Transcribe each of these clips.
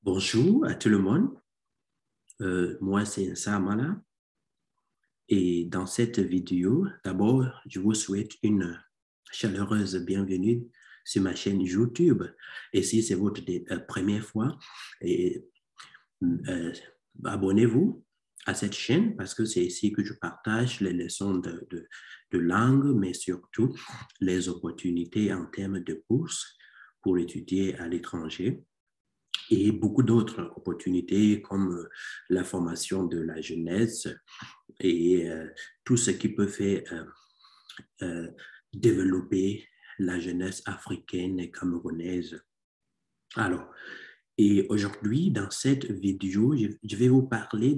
Bonjour à tout le monde. Moi, c'est Samala. Et dans cette vidéo, d'abord, je vous souhaite une chaleureuse bienvenue sur ma chaîne YouTube. Et si c'est votre première fois, et, euh, abonnez-vous à cette chaîne parce que c'est ici que je partage les leçons de langue, mais surtout les opportunités en termes de bourse pour étudier à l'étranger et beaucoup d'autres opportunités comme la formation de la jeunesse et tout ce qui peut faire développer la jeunesse africaine et camerounaise. Alors, et aujourd'hui, dans cette vidéo, je vais vous parler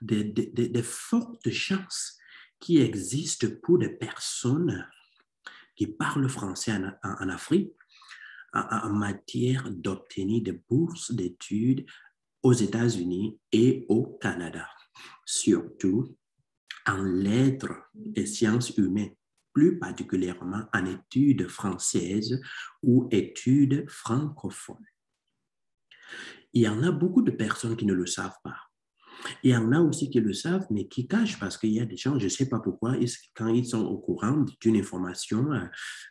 de fortes chances qui existent pour des personnes qui parlent français en Afrique en matière d'obtenir des bourses d'études aux États-Unis et au Canada, surtout en lettres et sciences humaines, plus particulièrement en études françaises ou études francophones. Il y en a beaucoup de personnes qui ne le savent pas. Il y en a aussi qui le savent, mais qui cachent parce qu'il y a des gens, je ne sais pas pourquoi, quand ils sont au courant d'une information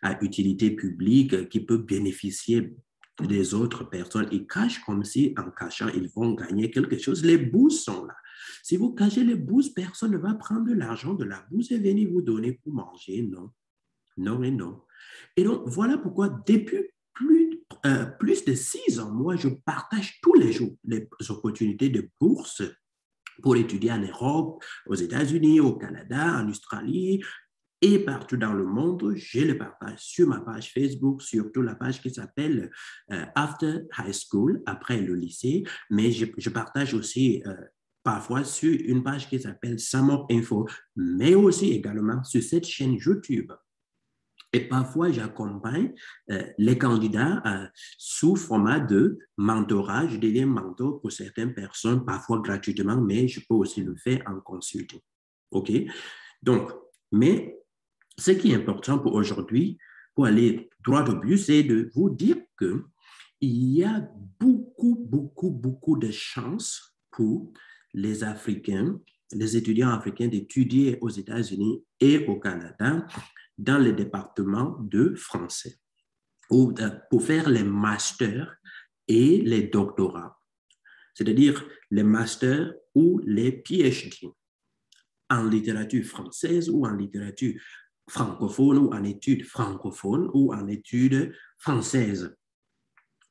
à utilité publique qui peut bénéficier des autres personnes, ils cachent comme si en cachant, ils vont gagner quelque chose. Les bourses sont là. Si vous cachez les bourses, personne ne va prendre l'argent de la bourse et venir vous donner pour manger. Non, non et non. Et donc, voilà pourquoi depuis plus de 6 ans, moi, je partage tous les jours les opportunités de bourse pour étudier en Europe, aux États-Unis, au Canada, en Australie et partout dans le monde. Je le partage sur ma page Facebook, surtout la page qui s'appelle After High School, après le lycée, mais je partage aussi parfois sur une page qui s'appelle Summer Info, mais aussi également sur cette chaîne YouTube. Et parfois, j'accompagne les candidats sous format de mentorat. Je deviens mentor pour certaines personnes, parfois gratuitement, mais je peux aussi le faire en consulting. OK? Donc, mais ce qui est important pour aujourd'hui, pour aller droit au but, c'est de vous dire que il y a beaucoup de chances pour les Africains, les étudiants africains d'étudier aux États-Unis et au Canada dans le département de français ou pour faire les masters et les doctorats, c'est-à-dire les masters ou les PhD en littérature française ou en littérature francophone ou en études francophones ou en études françaises.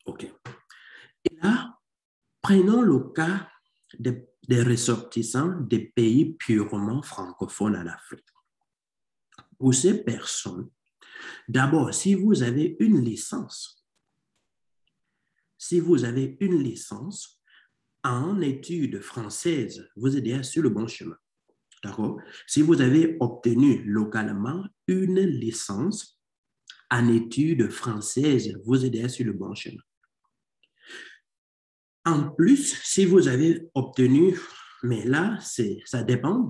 OK. Et là, prenons le cas des ressortissants des pays purement francophones en Afrique. Pour ces personnes, d'abord, si vous avez une licence en études françaises, vous êtes déjà sur le bon chemin. D'accord? Si vous avez obtenu localement une licence en études françaises, vous êtes déjà sur le bon chemin. En plus, si vous avez obtenu, mais là, ça dépend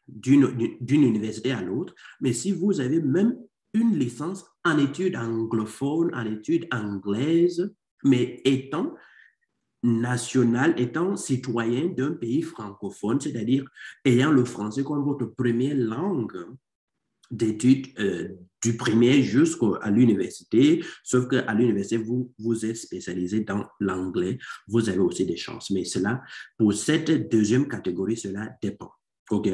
d'une université à l'autre, mais si vous avez même une licence en études anglophones, en études anglaises, mais étant national, étant citoyen d'un pays francophone, c'est-à-dire ayant le français comme votre première langue d'études du primaire jusqu'à l'université, sauf qu'à l'université, vous êtes spécialisé dans l'anglais, vous avez aussi des chances. Mais cela, pour cette deuxième catégorie, cela dépend. OK?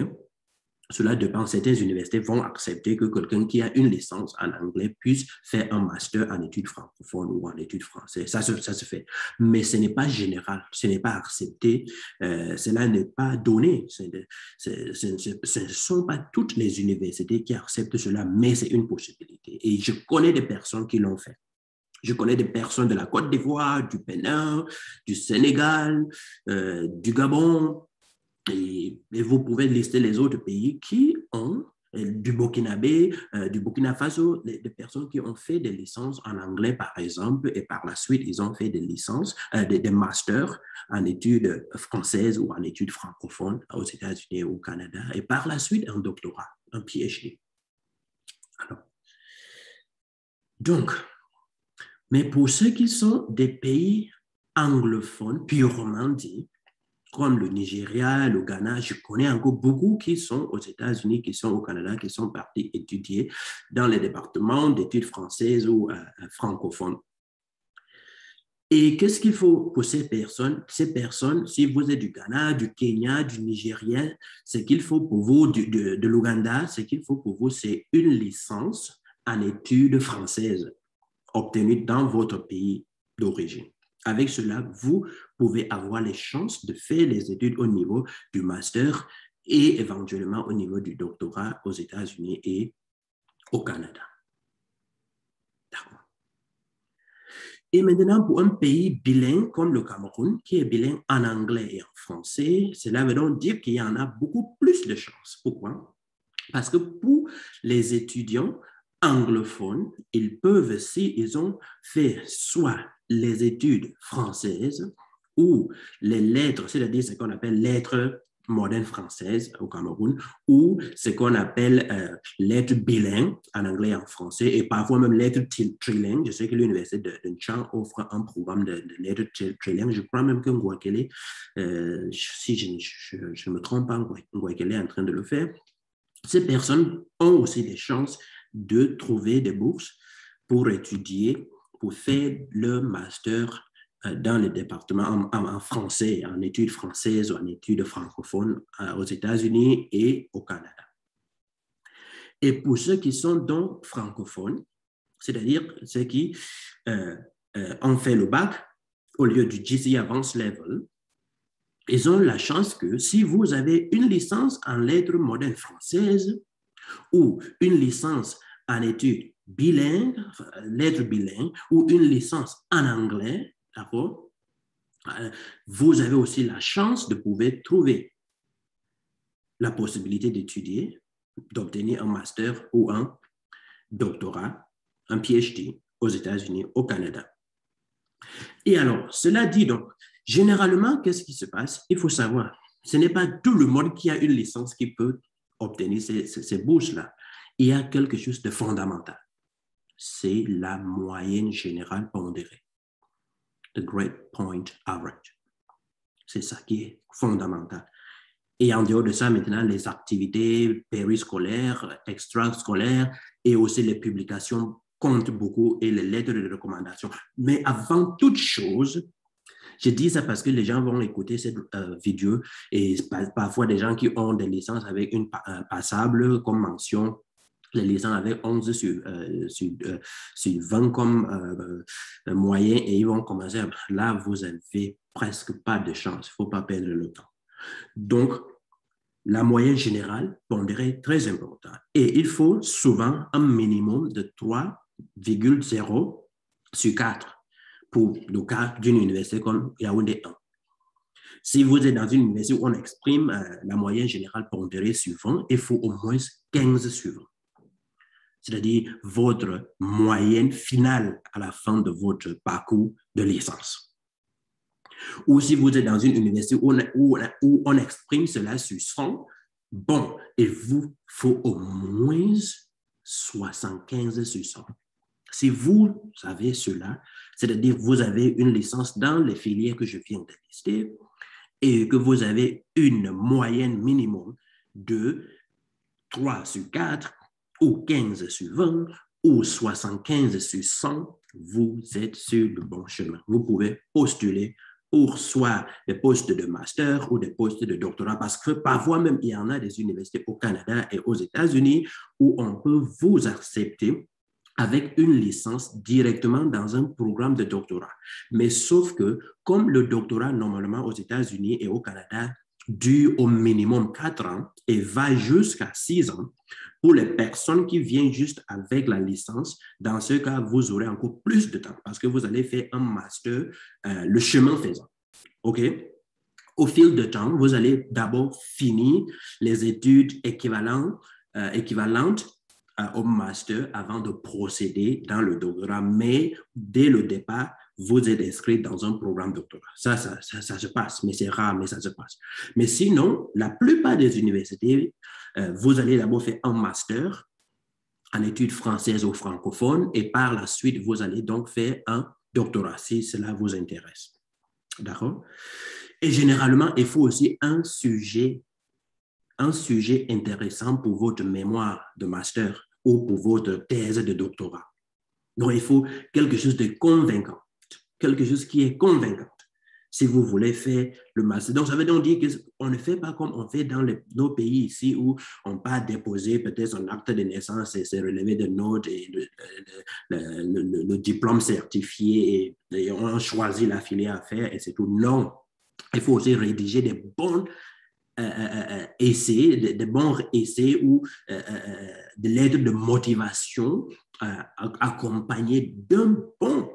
Cela dépend. Certaines universités vont accepter que quelqu'un qui a une licence en anglais puisse faire un master en études francophones ou en études françaises. Ça se fait. Mais ce n'est pas général, ce n'est pas accepté, cela n'est pas donné. Ce ne sont pas toutes les universités qui acceptent cela, mais c'est une possibilité. Et je connais des personnes qui l'ont fait. Je connais des personnes de la Côte d'Ivoire, du Bénin, du Sénégal, du Gabon, et vous pouvez lister les autres pays qui ont du Burkinabé, du Burkina Faso, des personnes qui ont fait des licences en anglais, par exemple, et par la suite, ils ont fait des licences, des masters en études françaises ou en études francophones aux États-Unis ou au Canada, et par la suite, un doctorat, un PhD. Alors, donc, mais pour ceux qui sont des pays anglophones, purement dit, comme le Nigeria, le Ghana, je connais encore beaucoup qui sont aux États-Unis, qui sont au Canada, qui sont partis étudier dans les départements d'études françaises ou francophones. Et qu'est-ce qu'il faut pour ces personnes? Ces personnes, si vous êtes du Ghana, du Kenya, du Nigeria, ce qu'il faut pour vous, de l'Ouganda, ce qu'il faut pour vous, c'est une licence en études françaises obtenue dans votre pays d'origine. Avec cela, vous pouvez avoir les chances de faire les études au niveau du master et éventuellement au niveau du doctorat aux États-Unis et au Canada. D'accord. Et maintenant, pour un pays bilingue comme le Cameroun, qui est bilingue en anglais et en français, cela veut donc dire qu'il y en a beaucoup plus de chances. Pourquoi? Parce que pour les étudiants anglophones, ils peuvent, s'ils ont fait soit les études françaises ou les lettres, c'est-à-dire ce qu'on appelle lettres modernes françaises au Cameroun, ou ce qu'on appelle lettres bilingues en anglais et en français, et parfois même lettres trilingues. Je sais que l'Université de Nchang offre un programme de lettres trilingues. Je crois même que Ngouakele, si je ne me trompe pas, Ngouakele est en train de le faire. Ces personnes ont aussi des chances de trouver des bourses pour étudier, pour faire leur master dans le département en français, en études françaises ou en études francophones aux États-Unis et au Canada. Et pour ceux qui sont donc francophones, c'est-à-dire ceux qui ont fait le bac au lieu du GCE Advanced Level, ils ont la chance que si vous avez une licence en lettres modernes françaises ou une licence en études bilingues, lettres bilingues, ou une licence en anglais, d'accord, vous avez aussi la chance de pouvoir trouver la possibilité d'étudier, d'obtenir un master ou un doctorat, un PhD aux États-Unis, au Canada. Et alors, cela dit donc, généralement, qu'est-ce qui se passe? Il faut savoir, ce n'est pas tout le monde qui a une licence qui peut obtenir ces bourses-là. Il y a quelque chose de fondamental. C'est la moyenne générale pondérée. The Grade Point Average. C'est ça qui est fondamental. Et en dehors de ça, maintenant, les activités périscolaires, extrascolaires et aussi les publications comptent beaucoup et les lettres de recommandation. Mais avant toute chose, je dis ça parce que les gens vont écouter cette vidéo et parfois des gens qui ont des licences avec une passable comme mention, les licences avec 11 sur 20 comme moyen et ils vont commencer, là, vous n'avez presque pas de chance. Il ne faut pas perdre le temps. Donc, la moyenne générale pondérée très importante. Et il faut souvent un minimum de 3,0 sur 4 pour le cas d'une université comme Yaoundé 1. Si vous êtes dans une université où on exprime la moyenne générale pondérée sur 20, il faut au moins 15 sur 20. C'est-à-dire votre moyenne finale à la fin de votre parcours de licence. Ou si vous êtes dans une université où on exprime cela sur 100, bon, il vous faut au moins 75 sur 100. Si vous avez cela, c'est-à-dire vous avez une licence dans les filières que je viens de lister et que vous avez une moyenne minimum de 3 sur 4 ou 15 sur 20 ou 75 sur 100, vous êtes sur le bon chemin. Vous pouvez postuler pour soit des postes de master ou des postes de doctorat, parce que parfois même, il y en a des universités au Canada et aux États-Unis où on peut vous accepter avec une licence directement dans un programme de doctorat. Mais sauf que, comme le doctorat, normalement, aux États-Unis et au Canada, dure au minimum 4 ans et va jusqu'à 6 ans, pour les personnes qui viennent juste avec la licence, dans ce cas, vous aurez encore plus de temps parce que vous allez faire un master, le chemin faisant. OK? Au fil de temps, vous allez d'abord finir les études équivalentes au master avant de procéder dans le doctorat. Mais dès le départ, vous êtes inscrit dans un programme doctorat. Ça se passe, mais c'est rare, mais ça se passe. Mais sinon, la plupart des universités, vous allez d'abord faire un master en études françaises ou francophones et par la suite, vous allez donc faire un doctorat si cela vous intéresse. D'accord? Et généralement, il faut aussi un sujet intéressant pour votre mémoire de master ou pour votre thèse de doctorat. Donc, il faut quelque chose de convaincant, quelque chose qui est convaincant. Si vous voulez faire le master. Donc, ça veut donc dire qu'on ne fait pas comme on fait dans nos pays ici où on peut déposer peut-être son acte de naissance et se relever de notes et le diplôme certifié et on choisit la filière à faire et c'est tout. Non, il faut aussi rédiger des bons essais, de bons essais ou de lettres de motivation accompagnées d'un bon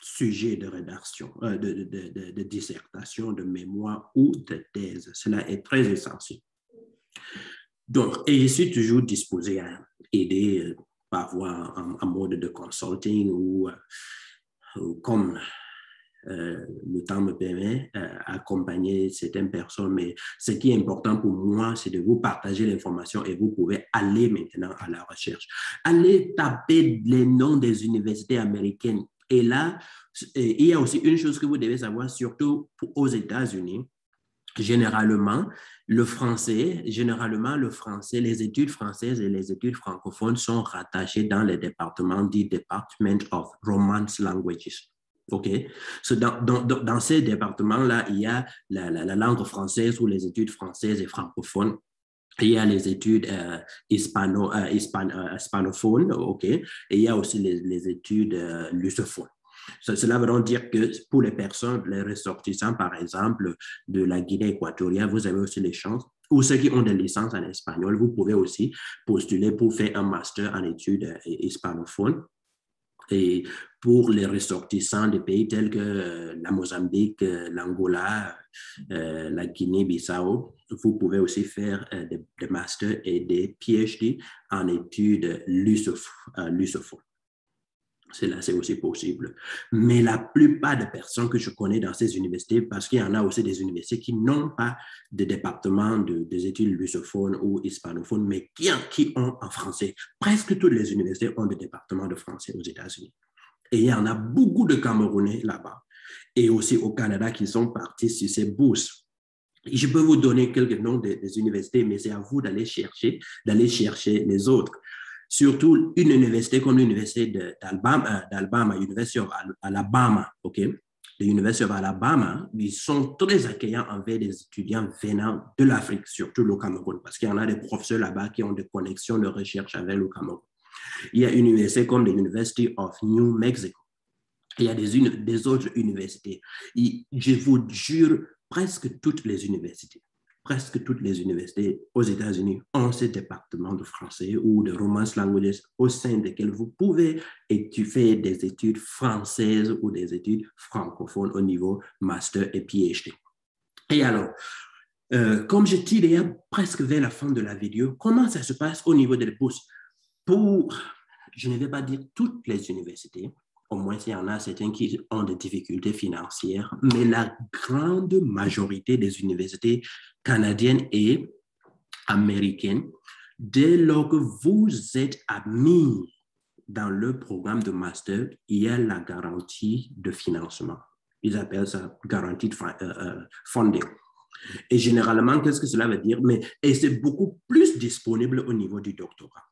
sujet de rédaction, de dissertation, de mémoire ou de thèse. Cela est très essentiel. Donc, et je suis toujours disposé à aider par voie en mode de consulting ou comme le temps me permet, accompagner certaines personnes. Mais ce qui est important pour moi, c'est de vous partager l'information et vous pouvez aller maintenant à la recherche. Allez taper les noms des universités américaines. Et là, il y a aussi une chose que vous devez savoir, surtout aux États-Unis. Généralement, les études françaises et les études francophones sont rattachées dans les départements dits Department of Romance Languages. OK? Dans ces départements-là, il y a la langue française ou les études françaises et francophones. Il y a les études hispanophones, OK? Et il y a aussi les études lusophones. Cela veut donc dire que pour les personnes, les ressortissants, par exemple, de la Guinée équatoriale, vous avez aussi les chances, ou ceux qui ont des licences en espagnol, vous pouvez aussi postuler pour faire un master en études hispanophones. Et pour les ressortissants des pays tels que la Mozambique, l'Angola, la Guinée-Bissau, vous pouvez aussi faire des masters et des PhD en études lusophones. Cela, c'est aussi possible. Mais la plupart des personnes que je connais dans ces universités, parce qu'il y en a aussi des universités qui n'ont pas de département des études lusophones ou hispanophones, mais qui ont en français. Presque toutes les universités ont des départements de français aux États-Unis. Et il y en a beaucoup de Camerounais là-bas. Et aussi au Canada qui sont partis sur ces bourses. Et je peux vous donner quelques noms des universités, mais c'est à vous d'aller chercher les autres. Surtout une université comme l'université d'Alabama, University of Alabama, OK? L'University of Alabama, ils sont très accueillants envers les étudiants venant de l'Afrique, surtout le Cameroun, parce qu'il y en a des professeurs là-bas qui ont des connexions de recherche avec le Cameroun. Il y a une université comme l'University of New Mexico. Il y a des autres universités. Je vous jure, presque toutes les universités aux États-Unis ont ce département de français ou de romance languages au sein desquels vous pouvez faire des études françaises ou des études francophones au niveau master et PhD. Et alors, comme je dis déjà presque vers la fin de la vidéo, comment ça se passe au niveau des bourses? Je ne vais pas dire toutes les universités, au moins il y en a certains qui ont des difficultés financières, mais la grande majorité des universités canadiennes et américaines, dès lors que vous êtes admis dans le programme de master, il y a la garantie de financement. Ils appellent ça garantie de funding. Et généralement, qu'est-ce que cela veut dire? Et c'est beaucoup plus disponible au niveau du doctorat.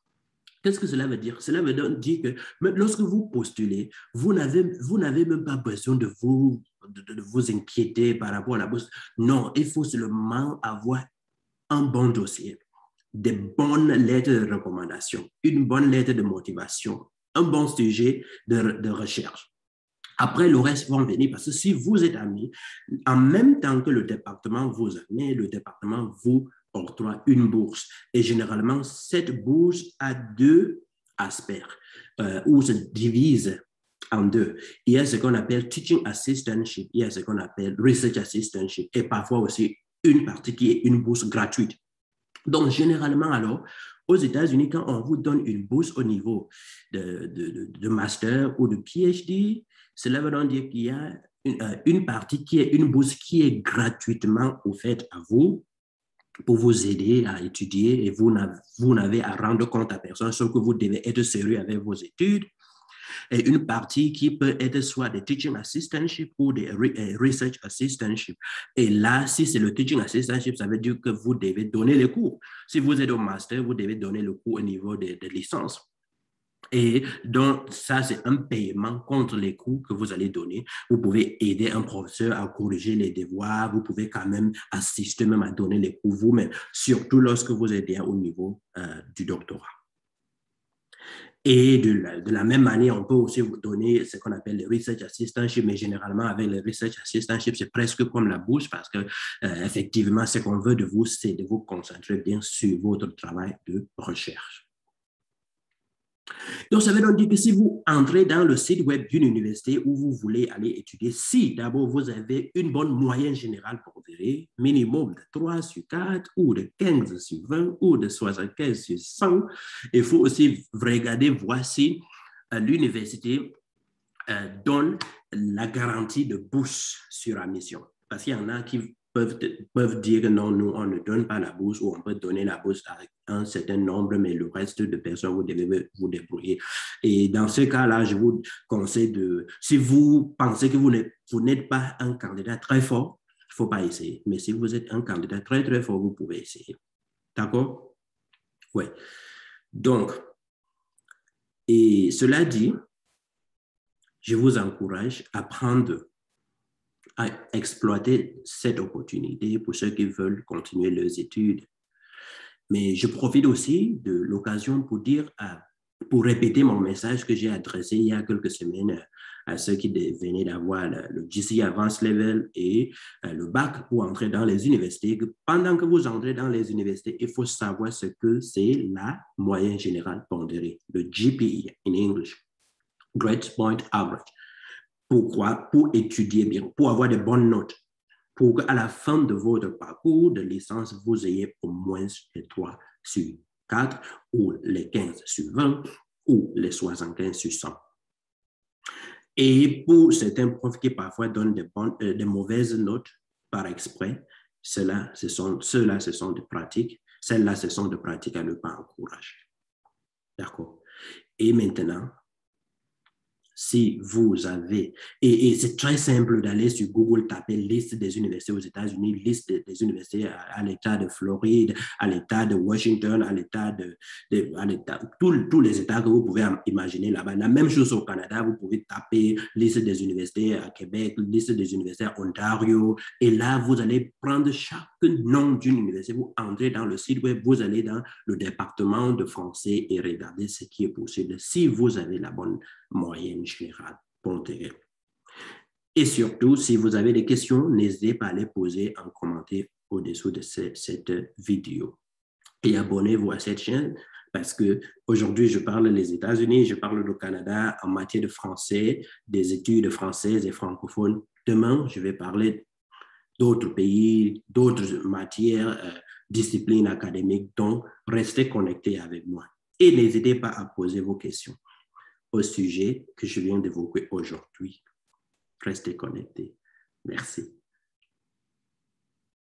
Qu'est-ce que cela veut dire? Cela veut dire que lorsque vous postulez, vous n'avez même pas besoin de vous inquiéter par rapport à la bourse. Non, il faut seulement avoir un bon dossier, des bonnes lettres de recommandation, une bonne lettre de motivation, un bon sujet de recherche. Après, le reste va venir parce que si vous êtes admis, en même temps que le département vous admet, le département vous octroie une bourse. Et généralement, cette bourse a deux aspects où se divise en deux. Il y a ce qu'on appelle teaching assistantship, il y a ce qu'on appelle research assistantship et parfois aussi une partie qui est une bourse gratuite. Donc, généralement, alors, aux États-Unis, quand on vous donne une bourse au niveau de master ou de PhD, cela veut donc dire qu'il y a une partie qui est une bourse qui est gratuitement offerte à vous pour vous aider à étudier et vous n'avez à rendre compte à personne, sauf que vous devez être sérieux avec vos études. et une partie qui peut être soit des teaching assistantship ou des research assistantship. Et là, si c'est le teaching assistantship, ça veut dire que vous devez donner les cours. Si vous êtes au master, vous devez donner le cours au niveau des licences. Et donc, ça, c'est un paiement contre les coûts que vous allez donner. Vous pouvez aider un professeur à corriger les devoirs. Vous pouvez quand même assister même à donner les cours vous-même, surtout lorsque vous êtes bien au niveau du doctorat. Et de la même manière, on peut aussi vous donner ce qu'on appelle les research assistantship, mais généralement, avec les research assistantship, c'est presque comme la bourse parce que, effectivement, ce qu'on veut de vous, c'est de vous concentrer bien sur votre travail de recherche. Donc, ça veut donc dire que si vous entrez dans le site web d'une université où vous voulez aller étudier, si d'abord vous avez une bonne moyenne générale pondérée, minimum de 3 sur 4 ou de 15 sur 20 ou de 75 sur 100, il faut aussi regarder, voici l'université donne la garantie de bourse sur admission. Parce qu'il y en a qui peuvent dire que non, nous, on ne donne pas la bourse ou on peut donner la bourse avec un certain nombre, mais le reste de personnes, vous devez vous débrouiller. Et dans ce cas-là, je vous conseille de, si vous pensez que vous n'êtes pas un candidat très fort, il ne faut pas essayer. Mais si vous êtes un candidat très, très fort, vous pouvez essayer. D'accord? Oui. Donc, et cela dit, je vous encourage à exploiter cette opportunité pour ceux qui veulent continuer leurs études. Mais je profite aussi de l'occasion pour pour répéter mon message que j'ai adressé il y a quelques semaines à ceux qui venaient d'avoir le GC Advanced Level et le bac pour entrer dans les universités. Pendant que vous entrez dans les universités, il faut savoir ce que c'est la moyenne générale pondérée, le GPE in English, Grade Point Average. Pourquoi? Pour étudier bien, pour avoir de bonnes notes, pour qu'à la fin de votre parcours de licence, vous ayez au moins les 3 sur 4 ou les 15 sur 20 ou les 75 sur 100. Et pour certains profs qui parfois donnent de mauvaises notes par exprès, ceux-là, ce sont des pratiques. Celles-là, ce sont des pratiques à ne pas encourager. D'accord? Et maintenant, si vous avez, et c'est très simple d'aller sur Google, taper liste des universités aux États-Unis, liste des universités à l'État de Floride, à l'État de Washington, à l'État tous les États que vous pouvez imaginer là-bas. La même chose au Canada, vous pouvez taper liste des universités à Québec, liste des universités à Ontario, et là, vous allez prendre chaque nom d'une université, vous entrez dans le site web, vous allez dans le département de français et regardez ce qui est possible. Si vous avez la bonne moyenne générale pondérée. Et surtout, si vous avez des questions, n'hésitez pas à les poser en commentaire au-dessous de cette vidéo. Et abonnez-vous à cette chaîne parce que aujourd'hui, je parle des États-Unis, je parle du Canada en matière de français, des études françaises et francophones. Demain, je vais parler d'autres pays, d'autres matières, disciplines académiques. Donc, restez connectés avec moi. Et n'hésitez pas à poser vos questions au sujet que je viens d'évoquer aujourd'hui. Restez connectés. Merci.